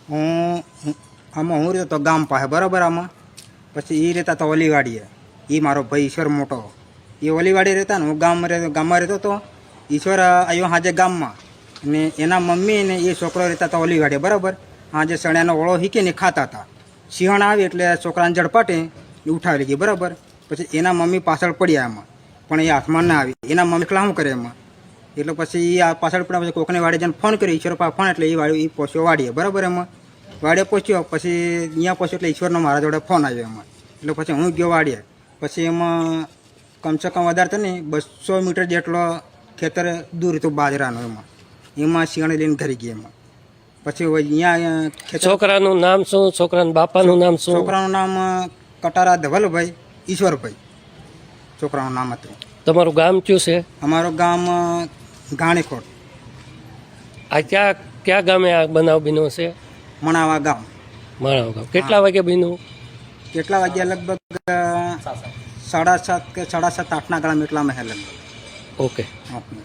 આમાં હું રહેતો તો ગામ પાસે બરાબર. આમાં પછી એ રહેતા તો ઓલીવાડીએ. એ મારો ભાઈ ઈશ્વર મોટો, એ ઓલીવાડી રહેતા ને હું ગામમાં રહેતો હતો. ઈશ્વર આવ્યો હાજે ગામમાં, ને એના મમ્મી ને એ છોકરો રહેતા હતા ઓલીવાડીએ બરાબર. હાજે સણ્યાનો ઓળો હીકીને ખાતા હતા. સિંહણ આવી એટલે છોકરાને ઝડપાટે ઉઠાવી ગઈ બરાબર. પછી એના મમ્મી પાછળ પડ્યા એમાં, પણ એ હાથમાં ના આવી. એના મમ્મી એકલા શું કરે એમાં, એટલે પછી એ પાછળ પડ્યા. પછી કોકને વાડે જઈને ફોન કર્યો ઈશ્વર પાસે ફોન, એટલે એ પહોંચ્યો વાડીએ બરાબર. એમાં વાડે પહોંચ્યો, પછી અહીંયા પહોંચ્યો એટલે ઈશ્વરનો મારા જોડે ફોન આવ્યો એમાં. એટલે પછી હું ગયો વાડીએ. પછી એમાં કમસે કમ વધારે તો નહીં 200 મીટર જેટલો ખેતર દૂર હતું બાજરાનું. એમાં સિંહણ લઈને ઘરી ગઈ એમાં. પછી અહીંયા છોકરાનું નામ શું? છોકરાના બાપાનું નામ શું? છોકરાનું નામ કટારા ધવલભાઈ ઈશ્વરભાઈ છોકરાનું નામ હતું. તમારું ગામ કયું છે? અમારું ગામ ગાણીખોટ. આ ક્યાં ગામે આ બનાવ બન્યો છે? મણાવા ગામ. માણાવા ગામ. કેટલા વાગે બન્યું? કેટલા વાગ્યા? લગભગ 7:30 કે 7:30-8ના ગાળામાં એટલામાં હે લગભગ. ઓકે. ઓકે.